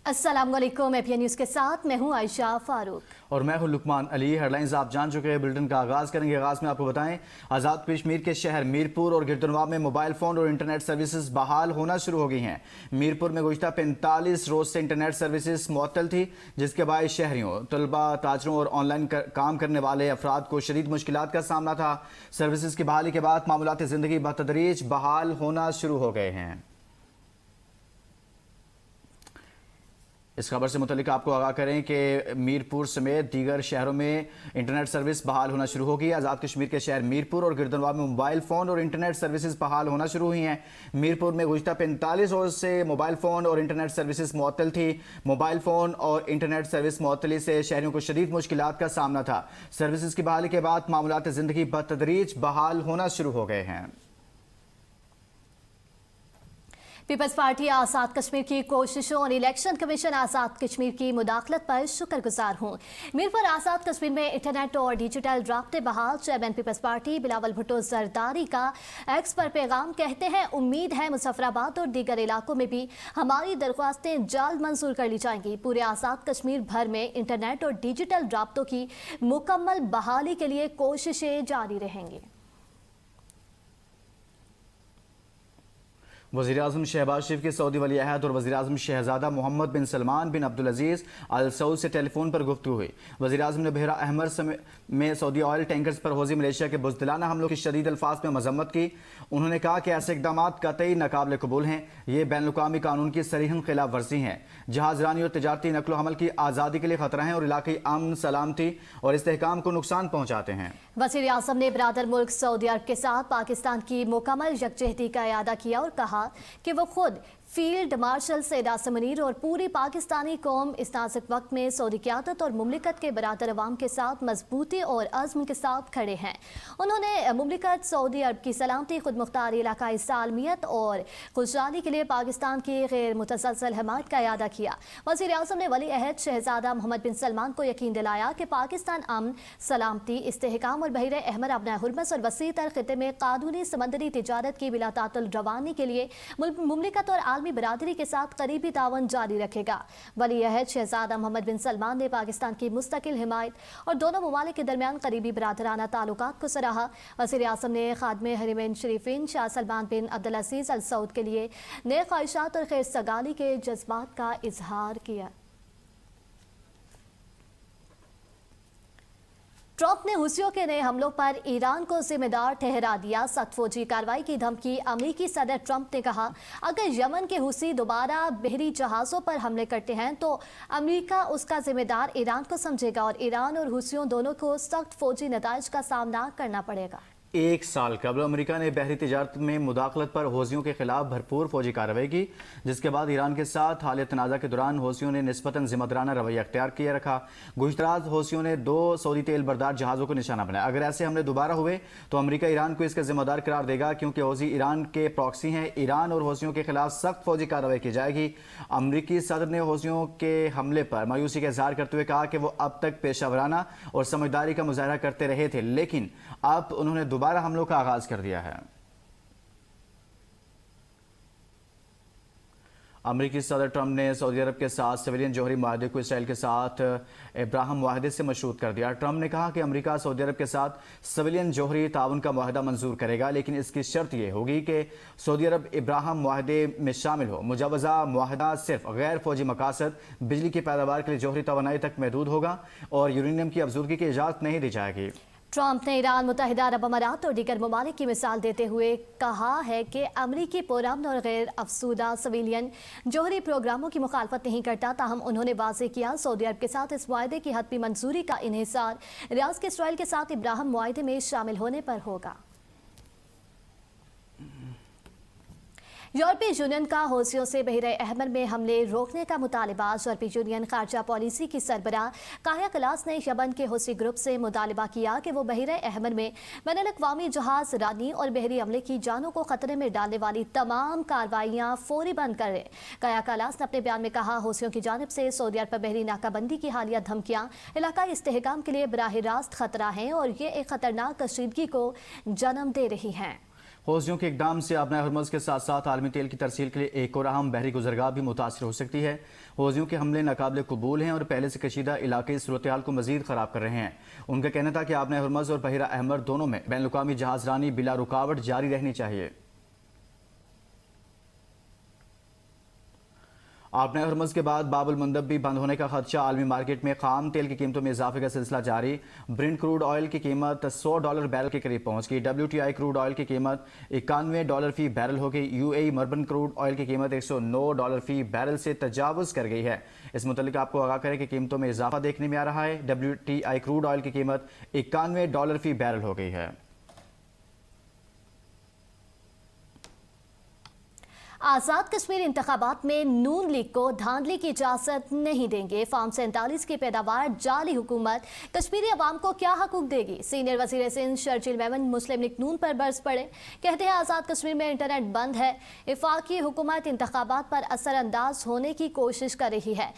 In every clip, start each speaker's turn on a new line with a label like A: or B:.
A: अस्सलामुअलैकुम। APN news के साथ मैं हूं आयशा फारूक
B: और मैं हूं लुकमान अली। हेडलाइंस आप जान चुके हैं। बुलेटिन का आगाज करेंगे। आगाज में आपको बताएं, आज़ाद कश्मीर के शहर मीरपुर और गिरदनवाब में मोबाइल फ़ोन और इंटरनेट सर्विसेज बहाल होना शुरू हो गई हैं। मीरपुर में गुज़िश्ता 45 रोज़ से इंटरनेट सर्विसेज मुअत्तल थी, जिसके बायस शहरियों, तलबा, ताजरों और ऑनलाइन काम करने वाले अफराद को शदीद मुश्किलात का सामना था। सर्विसेज की बहाली के बाद मामूलात ज़िंदगी बतदरीज बहाल होना शुरू हो गए हैं। इस खबर से मुतल्लिक आपको आगाह करें कि मीरपुर समेत दीगर शहरों में इंटरनेट सर्विस बहाल होना शुरू होगी। आज़ाद कश्मीर के शहर मीरपुर और गिरदनवाब में मोबाइल फ़ोन और इंटरनेट सर्विसेज बहाल होना शुरू हुई हैं। मीरपुर में गुज़िश्ता 45 रोज़ से मोबाइल फ़ोन और इंटरनेट सर्विसेज मुअत्तल थी। मोबाइल फ़ोन और इंटरनेट सर्विस मुअत्तली से शहरियों को शदीद मुश्किलात का सामना था। सर्विसेज की बहाली के बाद मामूलात ज़िंदगी बतदरीज बहाल होना शुरू हो गए हैं।
A: पीपल्स पार्टी आज़ाद कश्मीर की कोशिशों और इलेक्शन कमीशन आज़ाद कश्मीर की मुदाखलत पर शुक्रगुजार हूँ। मीरपुर आज़ाद कश्मीर में इंटरनेट और डिजिटल राब्ते बहाल। चेयरमैन पीपल्स पार्टी बिलावल भुट्टो जरदारी का एक्स पर पैगाम कहते हैं, उम्मीद है मुजफ्फराबाद और दीगर इलाकों में भी हमारी दरख्वास्तें जल्द मंजूर कर ली जाएंगी। पूरे आज़ाद कश्मीर भर में इंटरनेट और डिजिटल राब्तों की मुकम्मल बहाली के लिए कोशिशें जारी रहेंगी।
B: वज़ीर-ए-आज़म शहबाज शरीफ के सऊदी वली-ए-अहद और वज़ीर-ए-आज़म शहज़ादा मोहम्मद बिन सलमान बिन अब्दुल अज़ीज़ अल सऊद से टेलीफोन पर गुफ्तगू हुई। वज़ीर-ए-आज़म ने बहरा अहमर में सऊदी ऑयल टैंकर्स पर हौज़ी मलेशिया के बुज़दिलाना हमलों की शदीद अल्फाज में मजम्मत की। उन्होंने कहा कि ऐसे इक़दाम कतई नाकाबिल कबूल हैं। ये बैनुल-अक़वामी कानून की सरीहन खिलाफ वर्जी हैं, जहाज़रानी और तिजारती नक़्ल हमल की आज़ादी के लिए ख़तरा हैं और इलाक़ाई अमन, सलामती और इस्तेहकाम को नुकसान पहुँचाते हैं।
A: वज़ीर-ए-आज़म ने बरादर मुल्क सऊदी अरब के साथ पाकिस्तान की मुकम्मल यकजहती का इयादा किया और कहा कि वो खुद फील्ड मार्शल सैयद आसिम मुनीर और पूरी पाकिस्तानी कौम इस नाजुक वक्त में सऊदी क़यादत और मुमलिकत के बरादर अवाम के साथ मजबूती और अज़्म के साथ खड़े हैं। उन्होंने मुमलिकत सऊदी अरब की सलामती, खुद मुख्तारी, इलाकाई सालमियत और खुशहाली के लिए पाकिस्तान की गैर मुतसलसल हमायत का इयादा किया। वज़ीर-ए-आज़म ने वली-अहद शहज़ादा मोहम्मद बिन सलमान को यकीन दिलाया कि पाकिस्तान अमन, सलामती, इस्तेहकाम और बहरे अहमर, अपना हुर्मस और वसी तर खित्ते में कानूनी समंदरी तिजारत की बिला तातुल रवानी के लिए मुमलिकत और आलमी बरादरी के साथ करीबी तावन जारी रखेगा। वली-अहद शहज़ादा मोहम्मद बिन सलमान ने पाकिस्तान की मुस्तकिल हिमायत और दोनों ममालिक के दरमियान करीबी बरादराना ताल्लुकात को सराहा। वज़ीर-ए-आज़म ने खादिम हरमैन शरीफीन शाह सलमान बिन अब्दुल अज़ीज़ अल सऊद के लिए नेक ख्वाहिशात और खैर सगाली के जज्बात का इजहार किया। ट्रंप ने हुसियों के नए हमलों पर ईरान को जिम्मेदार ठहरा दिया। सख्त फौजी कार्रवाई की धमकी। अमेरिकी सदर ट्रंप ने कहा, अगर यमन के हुसी दोबारा बहरी जहाज़ों पर हमले करते हैं तो अमेरिका उसका जिम्मेदार ईरान को समझेगा और ईरान और हुसियों दोनों को सख्त फौजी नताइज का सामना करना पड़ेगा।
B: एक साल कबल अमेरिका ने बहरी तिजारत में मुदाखलत पर हौसियों के खिलाफ भरपूर फौजी कार्रवाई की, जिसके बाद ईरान के साथ हालिया तनाज़ा के दौरान हौसियों ने निस्बतन जिम्मेदाराना रवैया अख्तियार किया रखा। गुज़श्ता हौसियों ने 2 सऊदी तेल बरदार जहाज़ों को निशाना बनाया। अगर ऐसे हमले दोबारा हुए तो अमेरिका ईरान को इसका जिम्मेदार करार देगा, क्योंकि हौसी ईरान के प्रॉक्सी हैं। ईरान और हौसियों के खिलाफ सख्त फौजी कार्रवाई की जाएगी। अमरीकी सदर ने हौसियों के हमले पर मायूसी का इजहार करते हुए कहा कि वो अब तक पेशावराना और समझदारी का मुजाहरा करते रहे थे, लेकिन अब उन्होंने दोबारा हमलों का आगाज कर दिया है। अमेरिकी सदर ट्रंप ने सऊदी अरब के साथ सिविलियन जौहरी मुआहदे को इसराइल के साथ इब्राहिम मुआहदे से मशरूत कर दिया। ट्रंप ने कहा कि अमेरिका सऊदी अरब के साथ सिविलियन जौहरी ताउन का मुआहदा मंजूर करेगा, लेकिन इसकी शर्त यह होगी कि सऊदी अरब इब्राहिम मुआहदे में शामिल हो। मुजवज़ा मुआहदा सिर्फ गैर फौजी मकासद, बिजली की पैदावार के लिए जौहरी तवानाई तक महदूद होगा और यूरेनियम की अफजूदगी की इजाज़त नहीं दी जाएगी।
A: ट्रंप ने ईरान, मुत्तहिदा अरब अमारात और दीगर ममालिक की मिसाल देते हुए कहा है कि अमरीकी पुरअमन और गैर अफसूदा सिविलियन जौहरी प्रोग्रामों की मुखालफत नहीं करता। ताहम उन्होंने वाज़ेह किया, सऊदी अरब के साथ इस मुआहदे की हतमी मंजूरी का इन्हिसार रियाज के इसराइल के साथ इब्राहिम मुआहदे में शामिल होने पर होगा। यूरोपीय यूनियन का हौसियों से बहरे अहमर में हमले रोकने का मुतालबा। यूरोपीय यूनियन खारजा पॉलिसी की सरबराह काया कलास ने यमन के हौसी ग्रुप से मुतालबा किया कि वो बहरे अहमर में बैनुल-अक़वामी जहाज़ रानी और बहरी अमले की जानों को खतरे में डालने वाली तमाम कार्रवाइयाँ फौरी बंद करें। काया कलास ने अपने बयान में कहा, हौसियों की जानिब से सऊदी अरब पर बहरी नाकाबंदी की हालिया धमकियाँ इलाकाई इस्तेहकाम के लिए बराह रास्त खतरा हैं और ये एक खतरनाक कशीदगी को जन्म दे रही हैं।
B: حوثیوں کے اقدام سے آبنائے ہرمز کے ساتھ ساتھ عالمی تیل کی ترسیل کے لیے ایک اور اہم بحری گزرگاہ بھی متاثر ہو سکتی ہے۔ حوثیوں کے حملے ناقابل قبول ہیں اور پہلے سے کشیدہ علاقے صورتحال کو مزید خراب کر رہے ہیں۔ ان کا کہنا تھا کہ آبنائے ہرمز اور بحیرہ احمر دونوں میں بین الاقوامی جہاز رانی بلا رکاوٹ جاری رہنی چاہیے۔ آبنائے ہرمز کے بعد باب المندب بھی بند ہونے کا خدشہ۔ عالمی مارکیٹ میں خام تیل کی قیمتوں میں اضافے کا سلسلہ جاری۔ برنٹ کروڈ آئل کی قیمت $100 بیرل کے قریب پہنچ گئی۔ WTI کروڈ آئل کی قیمت $91 فی بیرل ہو گئی۔ UAE مربن کروڈ آئل کی قیمت $109 فی بیرل سے تجاوز کر گئی ہے۔ اس متعلق آپ کو آگاہ کریں کہ قیمتوں میں اضافہ دیکھنے میں آ رہا ہے۔ WTI کروڈ آئل کی قیمت $91 فی بیرل ہو گئی ہے۔
A: آزاد کشمیر انتخابات میں نون لیگ کو دھاندلی کی اجازت نہیں دیں گے۔ فارم 47 کی پیداوار جعلی حکومت کشمیری عوام کو کیا حقوق دے گی؟ سینئر وزیر سندھ شرجیل میمن مسلم لیگ نون پر برس پڑے، کہتے ہیں آزاد کشمیر میں انٹرنیٹ بند ہے، وفاقی حکومت انتخابات پر اثر انداز ہونے کی کوشش کر رہی ہے،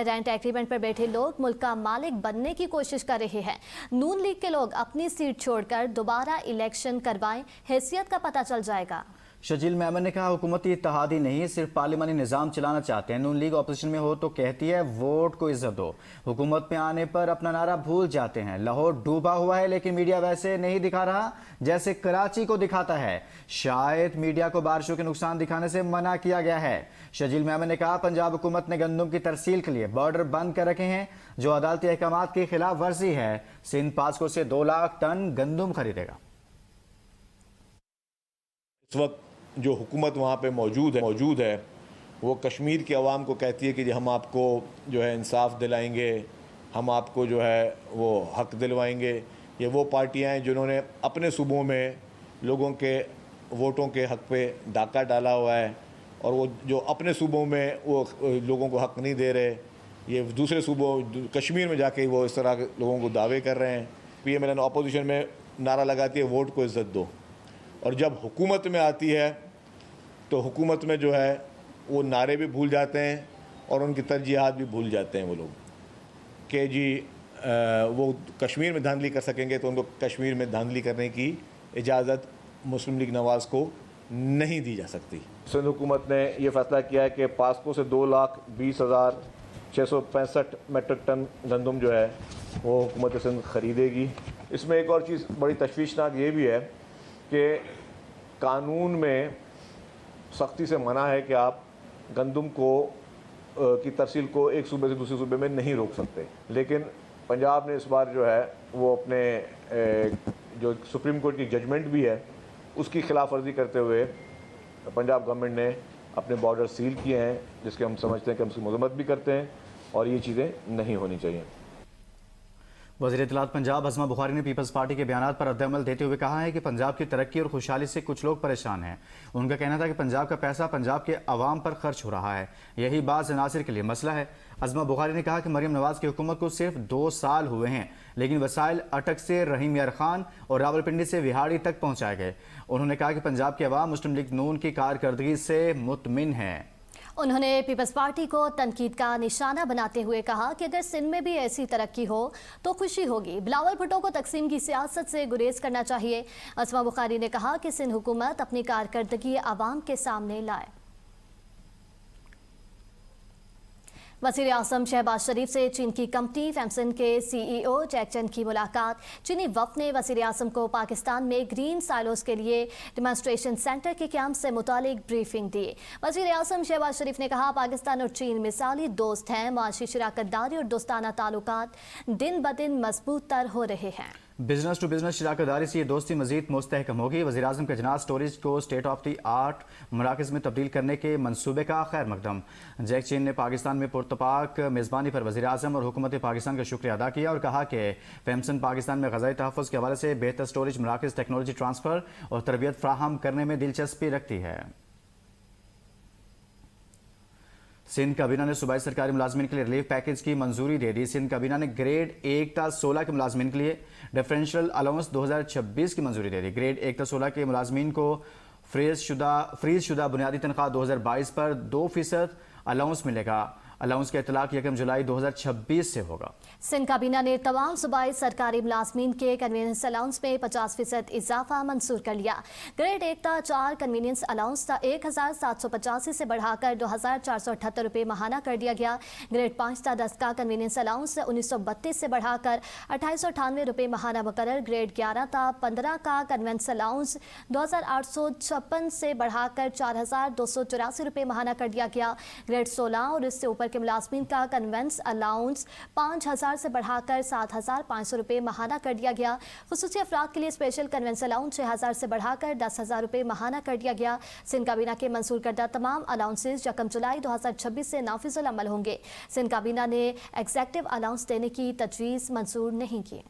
A: رینٹ ایگریمنٹ پر بیٹھے لوگ ملک کا مالک بننے کی کوشش کر رہے ہیں، نون لیگ کے لوگ اپنی سیٹ چھوڑ کر دوبارہ الیکشن کروائیں، حیثیت کا پتہ چل جائے گا۔
B: شرجیل میمن نے کہا حکومتی اتحادی نہیں صرف پارلیمانی نظام چلانا چاہتے ہیں۔ نون لیگ اپوزیشن میں ہو تو کہتی ہے ووٹ کو عزت دو، حکومت میں آنے پر اپنا نعرہ بھول جاتے ہیں۔ لاہور ڈوبا ہوا ہے لیکن میڈیا ویسے نہیں دکھا رہا جیسے کراچی کو دکھاتا ہے، شاید میڈیا کو بارشوں کے نقصان دکھانے سے منع کیا گیا ہے۔ شرجیل میمن نے کہا پنجاب حکومت نے گندم کی ترسیل کے لیے بارڈر بند کر رکھے ہیں جو عدالتی احکامات کی خلاف ورزی ہے۔ سندھ پاسکو سے 2 لاکھ ٹن گندم خریدے گا۔
C: اس وقت جو حکومت وہاں پہ موجود ہے وہ کشمیر کی عوام کو کہتی ہے کہ ہم آپ کو جو ہے انصاف دلائیں گے، ہم آپ کو جو ہے وہ حق دلوائیں گے۔ یہ وہ پارٹیاں ہیں جنہوں نے اپنے صوبوں میں لوگوں کے ووٹوں کے حق پہ ڈاکہ ڈالا ہوا ہے، اور وہ جو اپنے صوبوں میں وہ لوگوں کو حق نہیں دے رہے، یہ دوسرے صوبوں کشمیر میں جا کے وہ اس طرح لوگوں کو دعوے کر رہے ہیں۔ PMLN اپوزیشن میں نعرہ لگاتی ہے ووٹ کو عزت دو، اور جب حکومت میں آتی ہے تو حکومت میں جو ہے وہ نعرے بھی بھول جاتے ہیں اور ان کی ترجیحات بھی بھول جاتے ہیں وہ لوگ کہ جی وہ کشمیر میں دھاندلی کر سکیں گے، تو ان کو کشمیر میں دھاندلی کرنے کی اجازت مسلم لیگ نواز کو نہیں دی جا سکتی۔ سندھ حکومت نے یہ فیصلہ کیا ہے کہ پاسکو سے 2,20,665 میٹرک ٹن گندم جو ہے وہ حکومت سندھ خریدے گی۔ اس میں ایک اور چیز بڑی تشویشناک یہ بھی ہے کہ قانون میں سختی سے منع ہے کہ آپ گندم کی ترسیل کو ایک صوبے سے دوسرے صوبے میں نہیں روک سکتے، لیکن پنجاب نے اس بار جو ہے وہ اپنے جو سپریم کورٹ کی ججمنٹ بھی ہے اس کی خلاف ورزی کرتے ہوئے پنجاب گورنمنٹ نے اپنے بارڈر سیل کیے ہیں، جس کے ہم سمجھتے ہیں کہ ہم اس کی مذمت بھی کرتے ہیں اور یہ چیزیں نہیں ہونی چاہیے۔
B: وزیر اطلاعات پنجاب عظمہ بخاری نے پیپلز پارٹی کے بیانات پر رد عمل دیتے ہوئے کہا ہے کہ پنجاب کی ترقی اور خوشحالی سے کچھ لوگ پریشان ہیں۔ ان کا کہنا تھا کہ پنجاب کا پیسہ پنجاب کے عوام پر خرچ ہو رہا ہے، یہی بعض عناصر کے لیے مسئلہ ہے۔ عظمہ بخاری نے کہا کہ مریم نواز کی حکومت کو صرف 2 سال ہوئے ہیں لیکن وسائل اٹک سے رحیم یار خان اور راولپنڈی سے وہاڑی تک پہنچائے گئے۔ انہوں نے کہا کہ پنجاب کے عوام مسلم لیگ نون کی کارکردگی سے مطمئن ہیں۔
A: انہوں نے پیپلز پارٹی کو تنقید کا نشانہ بناتے ہوئے کہا کہ اگر سندھ میں بھی ایسی ترقی ہو تو خوشی ہوگی۔ بلاول بھٹو کو تقسیم کی سیاست سے گریز کرنا چاہیے۔ عظمہ بخاری نے کہا کہ سندھ حکومت اپنی کارکردگی عوام کے سامنے لائے۔ وزیر اعظم شہباز شریف سے چین کی کمپنی فیمسن کے CEO جیک چن کی ملاقات۔ چینی وفد نے وزیر اعظم کو پاکستان میں گرین سائلوز کے لیے ڈیمانسٹریشن سینٹر کے قیام سے متعلق بریفنگ دی۔ وزیر اعظم شہباز شریف نے کہا پاکستان اور چین مثالی دوست ہیں، معاشی شراکت داری اور دوستانہ تعلقات دن بدن مضبوط تر ہو رہے ہیں۔
B: بزنس ٹو بزنس شراکت داری سے یہ دوستی مزید مستحکم ہوگی۔ وزیر اعظم کا جناح سٹوریج کو اسٹیٹ آف دی آرٹ مراکز میں تبدیل کرنے کے منصوبے کا خیر مقدم۔ جیک چین نے پاکستان میں پرتپاک میزبانی پر وزیر اعظم اور حکومت پاکستان کا شکریہ ادا کیا اور کہا کہ فیمسن پاکستان میں غذائی تحفظ کے حوالے سے بہتر سٹوریج مراکز، ٹیکنالوجی ٹرانسفر اور تربیت فراہم کرنے میں دلچسپی رکھتی ہے۔ سندھ کابینہ نے صوبائی سرکاری ملازمین کے لیے ریلیف پیکیج کی منظوری دے دی۔ سندھ کابینہ نے گریڈ 1 تا 16 کے ملازمین کے لیے ڈیفرنشل الاؤنس 2026 کی منظوری دے دی۔ گریڈ 1 تا 16 کے ملازمین کو فریز شدہ بنیادی تنخواہ 2022 پر 2% الاؤنس ملے گا۔ अलाउंस का इतलाक 1 जुलाई 2026 से होगा।
A: सिंध काबीना ने तमाम सूबाई सरकारी मुलाजमीन के कन्वीनियंस अलाउंस में 50% इजाफा मंजूर कर लिया। ग्रेड 1 ता 4 कन्वीनियंस अलाउंस ता 1785 से बढ़ाकर 2478 रुपये माहाना कर दिया गया। ग्रेड 5 ता 10 का कन्वीनियंस अलाउंस 1932 से बढ़ाकर 2898 रुपये माहाना मुकर्रर। ग्रेड 11 ता 15 का कन्वेंस अलाउंस 2856 से बढ़ाकर 4284 रुपये माहाना कर दिया गया। ग्रेड 16 और इससे ऊपर के मुलाजमीन का कन्वेंस अलाउंस 5000 से बढ़ाकर 7500 रुपये माहाना कर दिया गया। खुसूसी अफराद के लिए स्पेशल कन्वेंस अलाउंस 6000 से बढ़ाकर 10,000 रुपये माहाना कर दिया गया। सिंध काबीना के मंजूर करदा तमाम अलाउंसेस 1 जुलाई 2026 से नाफिजुल अमल होंगे। सिंध काबीना ने एग्जेक्टिव अलाउंस देने की तजवीज़ मंजूर नहीं की।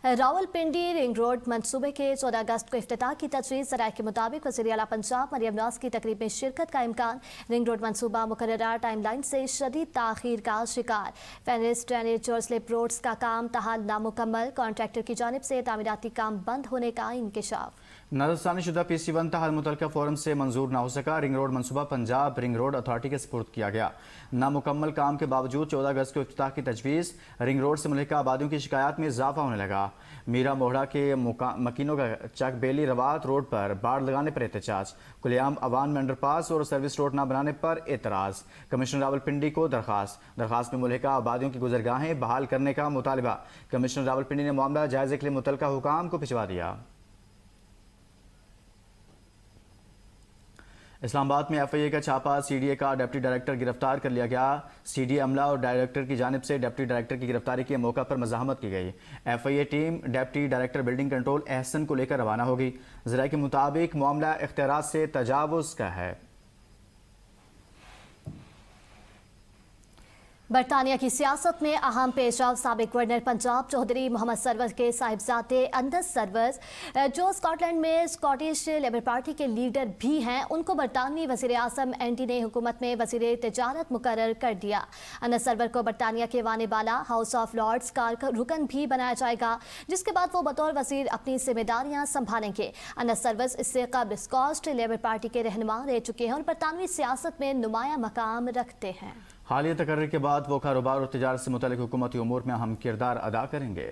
A: रावलपिंडी रिंग रोड मंसूबे के 14 अगस्त को इफ्तिताह की तजवीज़। ज़राए के मुताबिक वज़ीर आला पंजाब मरियम नवाज़ की तकरीब में शिरकत का इम्कान। रिंग रोड मंसूबा मुकर्ररा टाइमलाइन से शदीद ताख़ीर का शिकार। फेनिस ड्रेनेज और स्लिप रोड्स का काम ताहाल नामुकम्मल। कॉन्ट्रैक्टर की जानिब से तामीराती काम बंद होने का इंकशाफ।
B: नजरसानी शुदा PC1 ताहाल मुतलका फोरम से मंजूर न हो सका। रिंग रोड मंसूबा पंजाब रिंग रोड अथॉरिटी के सपुर्द किया गया। नामुकम्मल काम के बावजूद 14 अगस्त को इफ्तिताह की तजवीज़। रिंग रोड से मुल्का आबादियों की शिकायत में इजाफा होने लगा। मीरा मोहड़ा के मकीनों का चक बेली रवात रोड पर बाड़ लगाने पर एहतजाज। कुलियाम अवान में अंडरपास और सर्विस रोड न बनाने पर एतराज़। कमिश्नर रावलपिंडी को दरखास्त में मुल्का आबादियों की गुजरगाहें बहाल करने का मुतालबा। कमिश्नर रावलपिंडी ने मामला जायजे के लिए मुतलका हुकाम को भिजवा दिया। इस्लामाबाद में FIA का छापा। CDA का डिप्टी डायरेक्टर गिरफ्तार कर लिया गया। CDA अमला और डायरेक्टर की जानिब से डिप्टी डायरेक्टर की गिरफ्तारी के मौका पर मज़ाहमत की गई। FIA team deputy director building control Ehsan को लेकर रवाना होगी। ज़राए के मुताबिक मामला इख्तियारात से तजावुज़ का है।
A: बरतानिया की सियासत में अहम पेशरफ साबिक गवर्नर पंजाब चौधरी मोहम्मद सरवर के साहिबजादे अंदस सरवर, जो स्कॉटलैंड में स्कॉटिश लेबर पार्टी के लीडर भी हैं, उनको बरतानवी वज़ीर आज़म एंडी ने हुकूमत में वज़ीर तिजारत मुकर्रर कर दिया। अंदस सरवर को बरतानिया के वाने बाला हाउस ऑफ लॉर्ड्स का रुकन भी बनाया जाएगा, जिसके बाद वो बतौर वज़ीर अपनी जिम्मेदारियां संभालेंगे। अंदस सरवर इससे कबल स्कॉटिश लेबर पार्टी के रहनुमा रह चुके हैं और बरतानवी सियासत में नुमाया मकाम रखते हैं।
B: हालिया तकर्री के बाद वो कारोबार और तिजारत से मुतल्लिक़ हुकूमती उमूर में अहम किरदार अदा करेंगे।